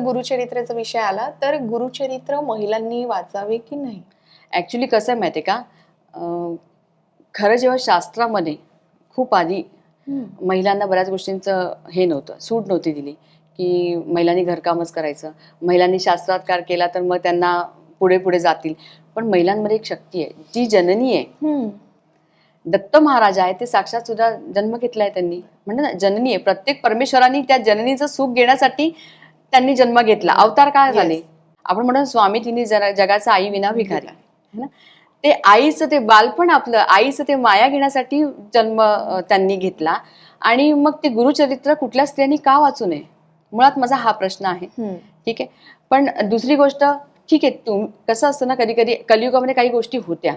गुरुचरित्राचा विषय आला तर गुरुचरित्र महिलांनी वाचावे की नाही? ऍक्च्युली कसं आहे माहिती आहे का, खरं जेव्हा शास्त्रामध्ये खूप आधी महिलांना बऱ्याच गोष्टींचं हे नव्हतं, सूट नव्हती दिली की महिलांनी घरकामच करायचं, महिलांनी शास्त्रार्थ केला तर मग त्यांना पुढे पुढे जातील. पण महिलांमध्ये एक शक्ती आहे, जी जननी आहे. दत्त महाराज आहे ते साक्षात सुद्धा जन्म घेतलाय त्यांनी, म्हणजे ना जननी आहे. प्रत्येक परमेश्वरांनी त्या जननीचं सुख घेण्यासाठी त्यांनी जन्म घेतला. अवतार काय झाले, आपण म्हणतो स्वामी तिने जगाचा आई विना भिकारी है ना. ते आईचं ते बालपण, आपलं आईचं ते माया घेण्यासाठी जन्म त्यांनी घेतला. आणि मग ते गुरुचरित्र कुठल्या स्त्रियांनी का वाचू नये, मुळात माझा हा प्रश्न आहे. ठीक आहे. पण दुसरी गोष्ट, ठीक आहे, कसं असतं ना, कधी कधी कलियुगामध्ये काही गोष्टी होत्या.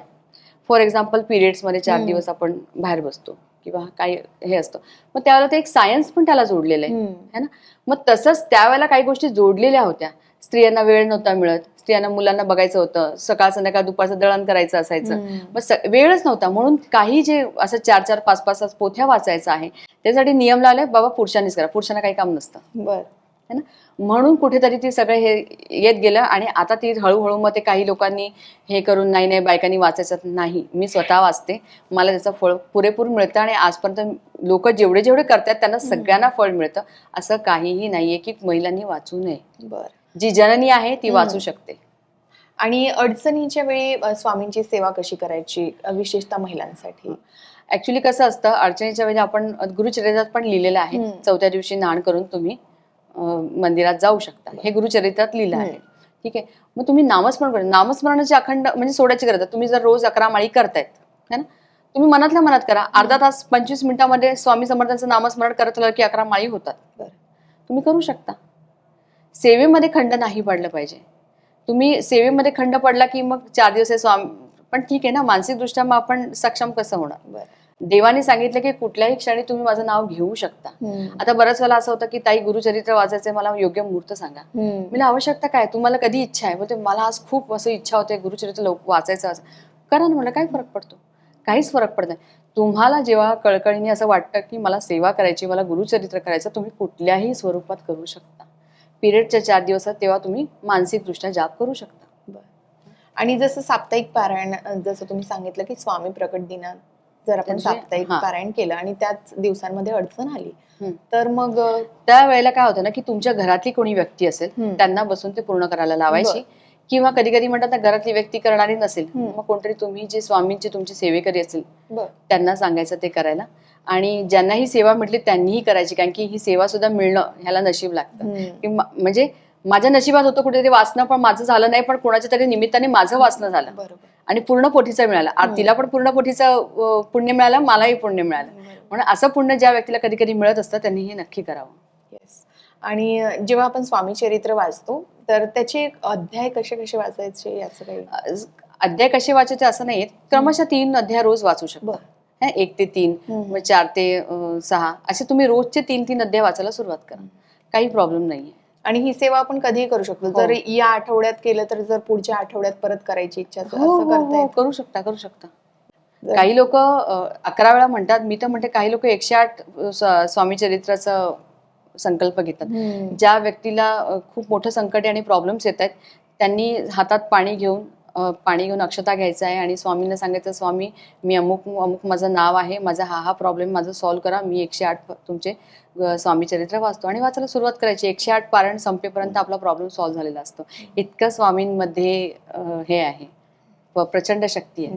फॉर एक्झाम्पल पिरियड्समध्ये 4 दिवस आपण बाहेर बसतो किंवा काही हे असतं, मग त्यावेळेला ते एक सायन्स पण त्याला जोडलेलं आहे ना. मग तसंच त्यावेळेला काही गोष्टी जोडलेल्या होत्या. स्त्रियांना वेळ नव्हता मिळत, स्त्रियांना मुलांना बघायचं होतं, सकाळ संध्याकाळ दुपारचं दळण करायचं असायचं, मग वेळच नव्हता. म्हणून काही जे असं 4-4, 5-5 पोथ्या वाचायचं आहे त्यासाठी नियम लावले, बाबा पुरुषांनीच करा, पुरुषांना काही काम नसतं. बरं है ना. म्हणून कुठेतरी ती सगळं हे येत गेलं. आणि आता ती हळूहळू मग ते काही लोकांनी हे करून, नाही नाही बायकांनी वाचायचं नाही, मी स्वतः वाचते, मला त्याचं फळ पुरेपूर मिळतं. आणि आजपर्यंत लोक जेवढे जेवढे करतात त्यांना सगळ्यांना फळ मिळतं. असं काहीही नाहीये की महिलांनी वाचू नये. बरं. जी जननी आहे ती वाचू शकते. आणि अडचणीच्या वेळी स्वामींची सेवा कशी करायची, विशेषतः महिलांसाठी? ऍक्च्युली कसं असतं, अडचणीच्या वेळी आपण गुरुचरित्रात पण लिहिलेलं आहे, 4थ्या दिवशी नाण करून तुम्ही मंदिरात जाऊ शकता, हे गुरुचरित्रात लिहिलं आहे. ठीक आहे. मग तुम्ही नामस्मरण करा. नामस्मरणाची अखंड म्हणजे सोडायची गरज. तुम्ही जर रोज 11 माळी करतायत है ना, तुम्ही मनातल्या मनात करा. अर्धा तास 25 मिनिटांमध्ये स्वामी समर्थांचं नामस्मरण करत राहिलं की 11 माळी होतात. तुम्ही करू शकता. सेवेमध्ये खंड नाही पडलं पाहिजे. तुम्ही सेवेमध्ये खंड पडला की मग 4 दिवस स्वामी, पण ठीक आहे ना, मानसिक दृष्ट्या मग आपण सक्षम कसं होणार. देवाने सांगितलं की कुठल्याही क्षणी तुम्ही माझं नाव घेऊ शकता. आता बऱ्याच वेळेला असं होतं की ताई गुरुचरित्र वाचायचंय, मला योग्य मुहूर्त सांगा. मला आवश्यकता काय, तुम्हाला कधी इच्छा आहे, बोलते मला आज खूप असं इच्छा होते गुरुचरित्र वाचायचं, असं करा ना. मला काय फरक पडतो, काहीच फरक पडत नाही. तुम्हाला जेव्हा कळकळीने असं वाटतं की मला सेवा करायची, मला गुरुचरित्र करायचं, तुम्ही कुठल्याही स्वरूपात करू शकता. पिरियडच्या 4 दिवसात तेव्हा तुम्ही मानसिकदृष्ट्या जाप करू शकता. आणि जसं साप्ताहिक पारायण, जसं तुम्ही सांगितलं की स्वामी प्रकट दिनात जर आपण साप्ताहिक पारायण केलं आणि त्याच दिवसांमध्ये अडचण आली तर मग त्या वेळेला काय होतं ना, की तुमच्या घरातली कोणी व्यक्ती असेल त्यांना बसून ते पूर्ण करायला लावायची. किंवा कधी कधी म्हणतात ना, घरातली व्यक्ती करणारी नसेल, मग कोणतरी तुम्ही जे स्वामींची तुमची सेवेकरी असेल त्यांना सांगायचं ते करायला. आणि ज्यांना ही सेवा मिळली त्यांनीही करायची, कारण की ही सेवा सुद्धा मिळणं ह्याला नशीब लागतं. म्हणजे माझ्या नशिबात होतं कुठेतरी वाचणं, पण माझं झालं नाही, पण कोणाच्या तरी निमित्ताने माझं वाचणं झालं आणि पूर्ण पोथीचं मिळालं. आरतीला पण पूर्ण पोथीचं पुण्य मिळालं, मलाही पुण्य मिळालं. म्हणून असं पुण्य ज्या व्यक्तीला कधी कधी मिळत असतं त्यांनी हे नक्की करावं. आणि जेव्हा आपण स्वामी चरित्र वाचतो तर त्याचे अध्याय कसे कसे वाचायचे, याचं काही अध्याय कसे वाचायचे असं नाही, क्रमशः 3 अध्याय रोज वाचू शकतो. 1 ते 3, 4 ते 6 असे तुम्ही रोजचे 3-3 अध्याय वाचायला सुरुवात करा, काही प्रॉब्लेम नाहीये. आणि ही सेवा आपण कधीही करू शकतो. जर या आठवड्यात केलं तर जर पुढच्या आठवड्यात परत करायची इच्छा असेल करू शकता. काही लोक 11 वेळा म्हणतात, मी तर म्हणते काही लोक 108 स्वामी चरित्राचा संकल्प घेतात. ज्या व्यक्तीला खूप मोठं संकट आणि प्रॉब्लेम्स येत आहेत त्यांनी हातात पाणी घेऊन अक्षता घ्यायचा आहे आणि स्वामींना सांगायचं, स्वामी मी अमुक अमुक माझं नाव आहे, माझा हा प्रॉब्लेम माझं सॉल्व्ह करा, मी 108 तुमचे स्वामी चरित्र वाचतो. आणि वाचायला सुरुवात करायची. 108 पारायण संपेपर्यंत आपला प्रॉब्लेम सॉल्व्ह झालेला असतो. इतकं स्वामींमध्ये हे आहे, प्रचंड शक्ती आहे.